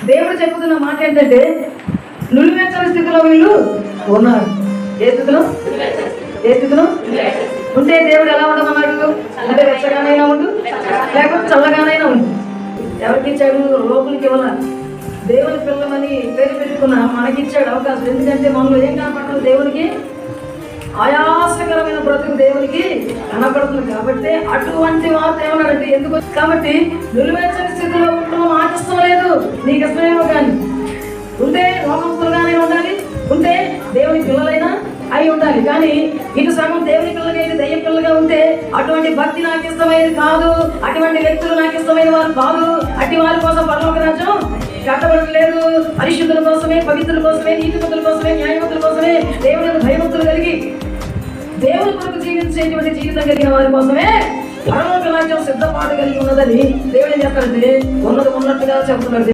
దేవుడు చెప్పుతున్న మాట ఏంటంటే నులివెచ్చని స్థితిలో వీళ్ళు ఉన్నారు. ఏ స్థితిలో ఉంటే దేవుడు ఎలా ఉండమన్నాడు? అంటే వెచ్చగానైనా ఉండు, లేకపోతే చల్లగానైనా ఉండు. ఎవరికి ఇచ్చాడు? లోపలికి ఇవ్వాల. దేవుని పిల్లమని పేరు పెట్టుకున్న మనకిచ్చాడు అవకాశం. ఎందుకంటే మనలో ఏం కనపడుతుంది? దేవునికి ఆయాసకరమైన బ్రతుకు దేవునికి కనపడుతుంది. కాబట్టి అటువంటి వార్త ఏమన్నాడంటే ఎందుకు? కాబట్టి నిలువెచ్చని స్థితిలో ఉండడం నాకు ఇష్టం లేదు, నీకు ఇష్టమేమో కానీ ఉంటే లోకస్తులుగానే ఉండాలి, ఉంటే దేవుని పిల్లలైనా అయి ఉండాలి. కానీ ఇటు సగం దేవుని పిల్లగా అయితే దయ్య పిల్లగా ఉంటే అటువంటి భక్తి నాకు ఇష్టమైనది కాదు, అటువంటి వ్యక్తులు నాకు ఇష్టమైన వారు కాదు, అట్టి వారి కోసం పరలోక రాజ్యం కట్టబడలేదు. పరిశుద్ధుల కోసమే, పవిత్రుల కోసమే, నీతిమంతుల కోసమే, న్యాయవంతుల కోసమే, దేవుని భయభక్తులు కలిగి దేవుని కొరకు జీవించేటువంటి జీవితం కలిగిన వారి కోసమే పరలోక రాజ్యం సిద్ధపాటు కలిగి ఉన్నదని దేవుడు ఏం చేస్తాడంటే ఉన్నది ఉన్నట్టుగా చెప్తున్నాడు.